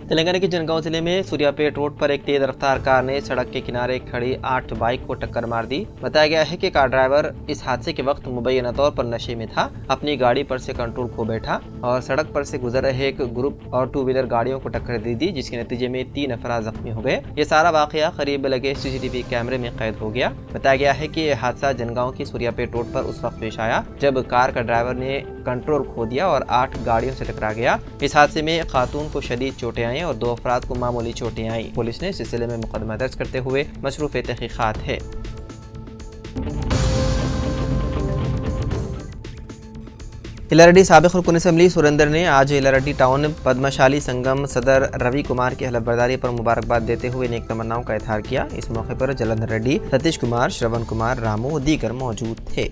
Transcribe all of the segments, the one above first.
तेलंगाना के जनगांव जिले में सूर्यापेट रोड पर एक तेज रफ्तार कार ने सड़क के किनारे खड़ी 8 बाइक को टक्कर मार दी। बताया गया है कि कार ड्राइवर इस हादसे के वक्त मुबैना तौर पर नशे में था। अपनी गाड़ी पर से कंट्रोल खो बैठा और सड़क पर से गुजर रहे एक ग्रुप और 2 व्हीलर गाड़ियों को टक्कर दे दी, जिसके नतीजे में 3 अफराद जख्मी हो गए। ये सारा वाकया करीब लगे CCTV कैमरे में कैद हो गया। बताया गया है कि यह हादसा जनगांव की सूर्यापेट रोड पर उस वक्त पेश आया जब कार का ड्राइवर ने कंट्रोल खो दिया और 8 गाड़ियों से टकरा गया। इस हादसे में खातून को शदीद चोटें आई और 2 अफराद को मामूली चोटें आई। पुलिस ने इस सिलसिले में मुकदमा दर्ज करते हुए मशरूफ तहकीकात है। इलारडी साबिक रुकन असम्बली सुरेंद्र ने आज इलारडी टाउन पद्मशाली संगम सदर रवि कुमार की हलफबरदारी पर मुबारकबाद देते हुए नेक तमन्नाओं का इजहार किया। इस मौके पर जलंधर रेड्डी, सतीश कुमार, श्रवण कुमार, रामू और दीगर मौजूद थे।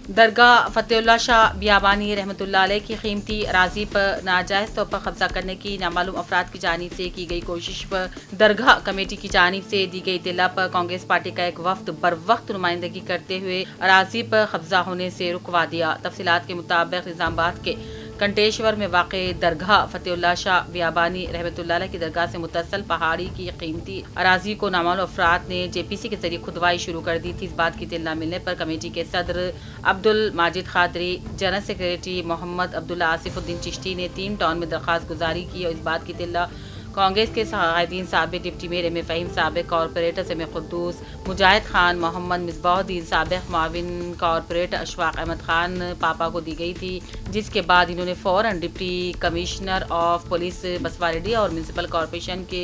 दरगाह फतेहुल्लाह शाह बियाबानी रहमतुल्लाह अलैह की कीमती अराजी पर नाजायज़ तौर पर कब्जा करने की नामालूम अफराद की जानिब से की गई कोशिश पर दरगाह कमेटी की जानिब से दी गई इत्तला पर कांग्रेस पार्टी का एक वफ्द बर वक्त नुमाइंदगी करते हुए अराजी पर कब्जा होने से रुकवा दिया। तफसीलात के मुताबिक निजामाबाद के कंटेश्वर में वाक़ दरगाह फतेहुल्लाह शाह बियाबानी रहमतुल्लाह अलैह की दरगाह से मुतसल पहाड़ी की कीमती अराजी को नामालूम अफराद ने JPC के जरिए खुदवाई शुरू कर दी थी। इस बात की इत्तला मिलने पर कमेटी के सदर अब्दुल माजिद खादरी, जनरल सेक्रेटरी मोहम्मद अब्दुल्ला आसिफुद्दीन चिश्ती ने 3 टाउन में दरख्वास्त गुजारी की और इस बात की इत्तला कांग्रेस के कायदीन साबिक डिप्टी मेयर M.A. फ़हीम, साबिक कॉरपोरेटर समी कुद्दूस, मुजाहिद खान, मोहम्मद मिसबाहुद्दीन, साबिक माविन कॉरपोरेटर अशफाक अहमद खान पापा को दी गई थी, जिसके बाद इन्होंने फ़ौरन डिप्टी कमिश्नर ऑफ पुलिस बसवारेड्डी और म्यूनसिपल कॉरपोरेशन के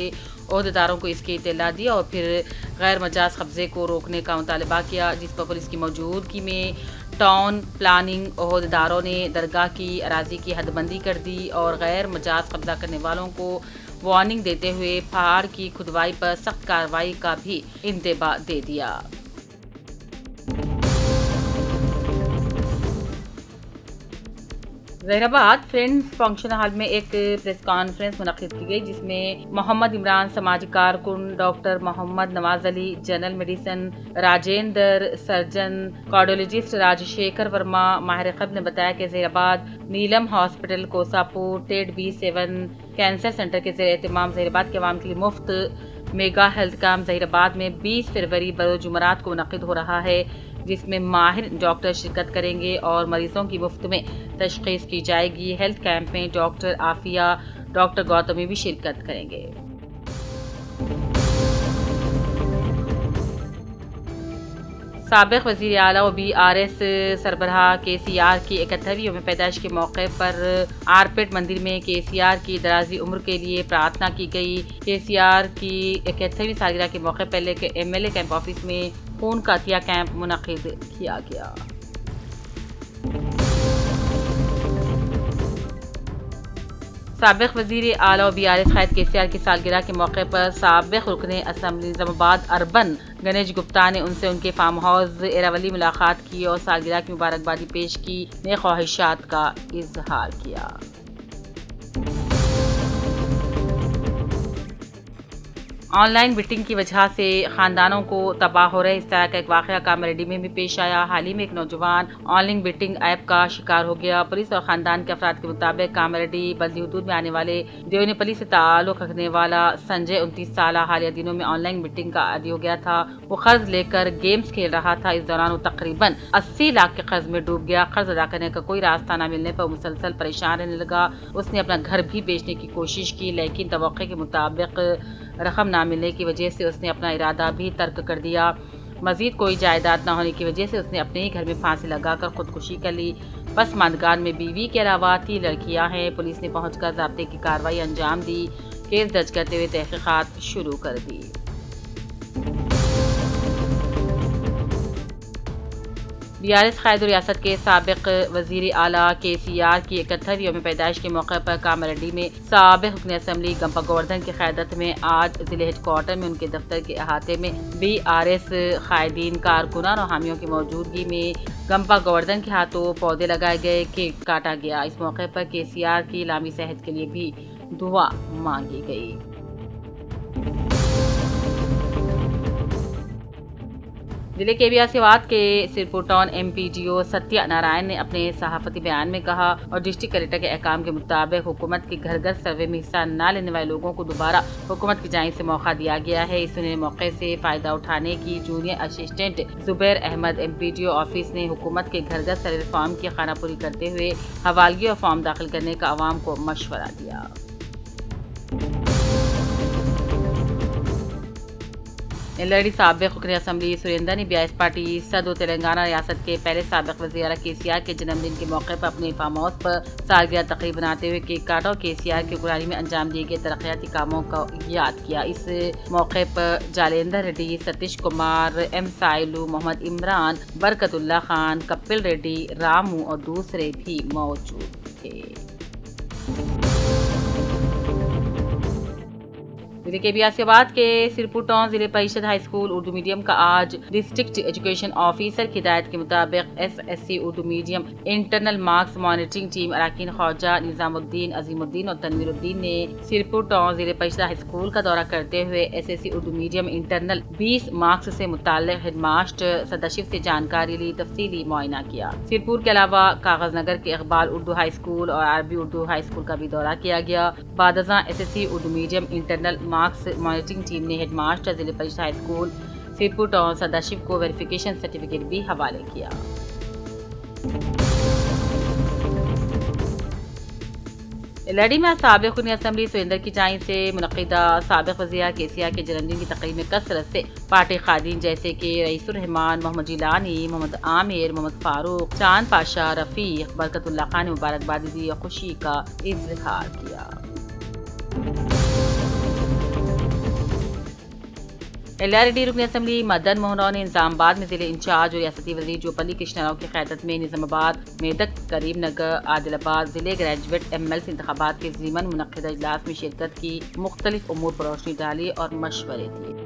ओहदेदारों को इसकी इत्तला दी और फिर गैर मजाज कब्जे को रोकने का मुतालबा किया, जिस पर पुलिस की मौजूदगी में टाउन प्लानिंग ओहदेदारों ने दरगाह की अराजी की हदबंदी कर दी और गैर मजाज कब्जा करने वालों को वार्निंग देते हुए पहाड़ की खुदवाई पर सख्त कार्रवाई का भी इंतबा दे दिया। जहीराबाद फ्रेंड्स फंक्शन हॉल में एक प्रेस कॉन्फ्रेंस मुनक्किद की गई, जिसमें मोहम्मद इमरान, समाजी कारकुन doctor Mohammed Nawaz Ali, general medicine Rajendra, surgeon cardiologist Rajashekar Varma, माहिर क़ल्ब ने बताया कि जहीराबाद नीलम हॉस्पिटल, कोसापुर, टेड B7 कैंसर सेंटर के ज़ेर एहतमाम जहीराबाद के अवाम के लिए मुफ्त मेगा हेल्थ कैंप जहीराबाद में 20 फरवरी बरोज़ जुमरात को मुनक्किद हो रहा है, जिसमें माहिर डॉक्टर शिरकत करेंगे और मरीजों की मुफ्त में तशख़ीस की जाएगी। हेल्थ कैंप में डॉक्टर आफिया, डॉक्टर गौतमी भी शिरकत करेंगे। साबिक़ वज़ीर आला और BRS सरबराह KCR की 71वीं यौम पैदाइश के मौके पर आरपेट मंदिर में KCR की दराजी उम्र के लिए प्रार्थना की गई। KCR की 71वीं सालगिरह के मौके पर MLA कैंप ऑफिस में खून का अतिया कैंप मुनक्किद किया गया। साबिक़ वज़ीर आला और BRS क़ायद KCR की सालगिरह के मौके पर साबिक़ रुकने असम्बली निज़ामाबाद अर्बन गणेश गुप्ता ने उनसे उनके फार्म हाउस एरावली मुलाकात की और सालगिरह की मुबारकबादी पेश की, नेक ख्वाहिशात का इजहार किया। ऑनलाइन बिटिंग की वजह से खानदानों को तबाह हो रहे इस तरह का एक वाक़या कामारेड्डी में भी पेश आया। हाल ही में एक नौजवान ऑनलाइन बिटिंग ऐप का शिकार हो गया। पुलिस और खानदान के अफराद के मुताबिक कामारेड्डी बल्दी हुदूद में आने वाले देवनीपल्ली से ताल्लुक़ रखने वाला संजय 29 साल हालिया दिनों में ऑनलाइन बिटिंग का आदी हो गया था। वो कर्ज लेकर गेम्स खेल रहा था। इस दौरान वो तकरीबन 80 लाख के कर्ज में डूब गया। कर्ज अदा करने का कोई रास्ता न मिलने पर मुसलसल परेशान रहने लगा। उसने अपना घर भी बेचने की कोशिश की, लेकिन तवक्के के मुताबिक रकम ना मिलने की वजह से उसने अपना इरादा भी तर्क कर दिया। मजीद कोई जायदाद न होने की वजह से उसने अपने ही घर में फांसी लगाकर खुदकुशी कर ली। पसमानदगार में बीवी के अलावा 3 लड़कियां हैं। पुलिस ने पहुंचकर ज़ाब्ते की कार्रवाई अंजाम दी। केस दर्ज करते हुए तहकीकात शुरू कर दी। BRS क़ायद रियासत के साबिक़ वज़ीर आला KCR की 71वीं यौम पैदाइश के मौके पर कामारेड्डी में साबिक़ रुकन असम्बली गंपा गोवर्धन की क़यादत में आज ज़िले हेडक्वार्टर में उनके दफ्तर के अहाते में BRS कायदीन, कारकुनान और हामियों की मौजूदगी में गंपा गोवर्धन के हाथों पौधे लगाए गए, केक काटा गया। इस मौके पर KCR की इलामी सेहत के लिए भी दुआ मांगी गई। जिले के बियासीवाद के सिरपुर टाउन MPDO सत्या नारायण ने अपने सहाफती बयान में कहा और डिस्ट्रिक्ट कलेक्टर के अहकाम के मुताबिक हुकूमत के घर घर सर्वे में हिस्सा न लेने वाले लोगों को दोबारा हुकूमत की जानिब से मौका दिया गया है। इस मौके से फायदा उठाने की junior assistant Zubair Ahmad MPDO office ने हुकूमत के घर घर सर्वे फॉर्म की खानापुरी करते हुए हवालगी और फॉर्म दाखिल करने का आवाम को मशवरा दिया। एलआरडी साबिक रुकन असम्बली सुरेंद्र ने BIS पार्टी सदर तेलंगाना रियासत के पहले साबिक वज़ीर आला KCR के जन्मदिन के मौके पर अपने फार्म हाउस पर सालगिरह तकरीब बनाते हुए केक काटा और KCR की हुक्मरानी में अंजाम दिए गए तरक्याती कामों को याद किया। इस मौके पर जालेंदर रेड्डी, सतीश कुमार, M साइलू, मोहम्मद इमरान, बरकतुल्ला खान, कपिल रेड्डी, रामू और दूसरे भी मौजूद थे। जिले के बियासीबाद के सिरपुर टाउन जिले परिषद हाई स्कूल उर्दू मीडियम का आज डिस्ट्रिक्ट एजुकेशन ऑफिसर की हिदायत के मुताबिक SSC Urdu medium internal marks monitoring team अराकीन ख्वाजा, निजामुद्दीन, अजीमुद्दीन और तनवीरुद्दीन ने सिरपुर टाउन जिले परिषद हाई स्कूल का दौरा करते हुए SSC Urdu medium internal 20 marks से मुताल्लिक हेडमास्टर सदाशिव से जानकारी ली, तफसीली मुआयना किया। सिरपुर के अलावा कागज नगर के इकबाल उर्दू हाई स्कूल और आरबी उर्दू हाई स्कूल का भी दौरा किया गया। बादजा SSC Urdu medium internal marks monitoring team ने हेडमास्टर जिले परिषद high school Sirpur town Sadashiv को वेरिफिकेशन सर्टिफिकेट भी हवाले किया। एलआरडी में साबिक रुकन असम्बली सुरेंद्र की जानिब से मुनक्किदा साबिक वज़ीर KCR के जन्मदिन की तकरीब में कसरत से पार्टी खादीन जैसे कि रईसुर रहमान, मोहम्मद जिलानी, मोहम्मद आमिर, मोहम्मद फारूक, चांद पाशा, रफीक, बरकतुल्ला खान ने मुबारकबाद दी और खुशी का इजहार किया। एलआरडी रुकन असम्बली मदन मोहन राव ने निजामाबाद में जिले इंचार्ज और रियासती वजीर जोपल्ली कृष्णा राव की क़यादत में निजामाबाद, मेदक, करीमनगर, आदिलाबाद जिले ग्रेजुएट MLC इंतखाबात के ज़ीमन मुनक्किदा इजलास में शिरकत की, मुख्तलिफ उमूर पर रोशनी डाली और मशवरे दिए।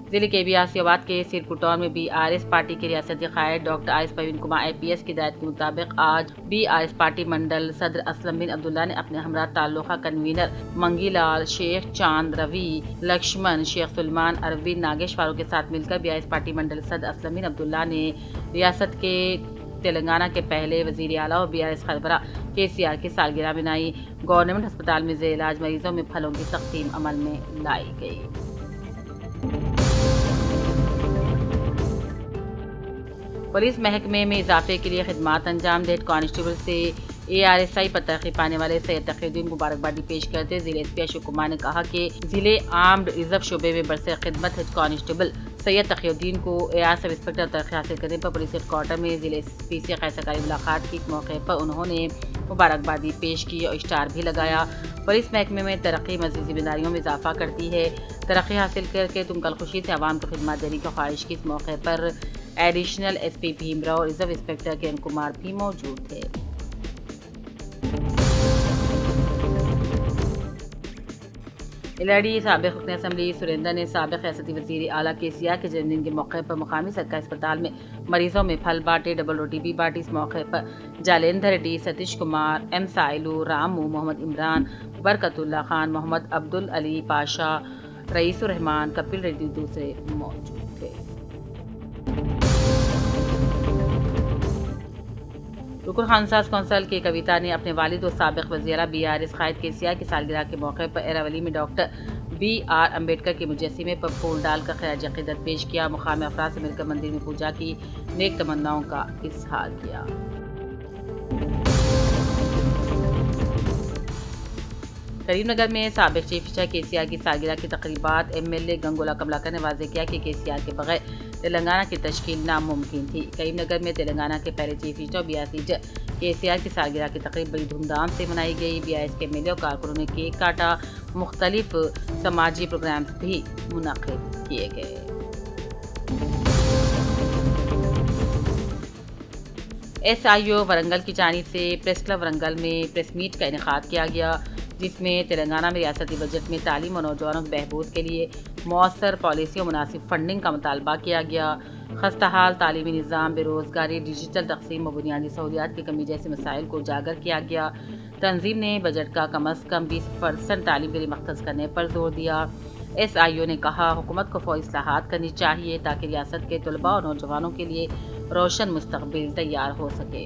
जिले के बियासीबाद के सिरपुर टाउन में BRS पार्टी के रियासती क़ायद डॉक्टर आरिफ परवीन कुमार IPS की हिदायत के मुताबिक आज BRS पार्टी मंडल सदर असलम बिन अब्दुल्ला ने अपने हमरा ताल्लुका कन्वीनर मंगीलाल, शेख चांद, रवि, लक्ष्मण, शेख सुलमान, अरविंद, नागेश फारूक के साथ मिलकर BRS पार्टी मंडल सदर असलम बिन अब्दुल्ला ने रियासत के तेलंगाना के पहले वज़ीर आला और BRS सरबरा KCR की सालगिरह मनाई। गवर्नमेंट अस्पताल में ज़ेर इलाज मरीजों में फलों की तक़सीम अमल में लाई गई। पुलिस महकमे में इजाफे के लिए खिदमात अंजाम दे कांस्टेबल से ARSI पर तरक्की पाने वाले सैयद तकीउद्दीन को मुबारकबादी पेश करते जिले SP अशोक कुमार ने कहा कि जिले आर्म्ड रिजर्व शोबे में बरसर खिदमत हेड कांस्टेबल सैयद तकीउद्दीन को AR सब इंस्पेक्टर तरक्की हासिल करने पर पुलिस हेडक्वार्टर में जिले SP से खैर सरकारी मुलाकात की। इस मौके पर उन्होंने मुबारकबादी पेश की और स्टार भी लगाया। पुलिस महकमे में तरक्की मज़ीद जिम्मेदारियों में इजाफा करती है। तरक्की हासिल करके तुम कल खुशी से आवाम को खिदमत देने की ख्वाहिश की। इस मौके पर एडिशनल SP भीमराव और रिजर्व इंस्पेक्टर किरण कुमार भी मौजूद थे। एलआरडी साबिक रुकन असम्बली सुरेंद्र ने साबिक रियासती वज़ीर आला KCR के जन्मदिन के मौके पर मुकामी सरकारी अस्पताल में मरीजों में फल बांटे, डबल रोटी भी बांटी। इस मौके पर जालेंदर रेड्डी, सतीश कुमार, M साइलू, रामू, मोहम्मद इमरान, बरकतुल्ला खान, मोहम्मद अब्दुल अली पाशा, रईसुर रहमान, कपिल रेड्डी दूसरे मौजूद थे। रुकन खानसाज कौंसल के कविता ने अपने वालिद और साबिक वज़ीर BRS क़ायद KCR की सालगिरह के मौके पर एरावली में डॉक्टर BR अम्बेडकर के मुजस्सिमे पर फूल डालकर खराज अक़ीदत पेश किया। मुक़ामी अफराद से मिलकर मंदिर में पूजा की, नेक तमन्नाओं का इज़हार किया। करीमनगर में साबिक चीफ जस्टिस KCR की सालगिरह की तकरीबात MLA गंगोला कमलाकर ने वाज़ेह किया कि KCR के बगैर तेलंगाना की तश्कील नामुमकिन थी। करीमनगर में तेलंगाना के पहले चीफ जस्टिस और BRS KCR की सालगिरह की तकरीब बड़ी धूमधाम से मनाई गई। BRS के MLA और कारकुनों ने केक काटा, मुख्तलिफ समाजी प्रोग्राम्स भी मुनक़िद किए गए। SIO वरंगल की जानिब से प्रेस क्लब वरंगल में प्रेस मीट का इनेकाद किया गया, जिसमें तेलंगाना में रियासती बजट में तालीम और नौजवानों के बहबूद के लिए मौसर पॉलिसी और मुनासिब फंडिंग का मुतालबा किया गया। खस्ताहाल तालीमी निज़ाम, बेरोज़गारी, डिजिटल तक़सीम और बुनियादी सहूलियात की कमी जैसे मसाइल को उजागर किया गया। तंजीम ने बजट का कम अज़ कम 20% तालीम के लिए मख्तस करने पर जोर दिया। SIO ने कहा, हुकूमत को फौरी इस्लाहात करनी चाहिए ताकि रियासत के तलबा और नौजवानों के लिए रोशन मुस्तकबिल तैयार हो सके।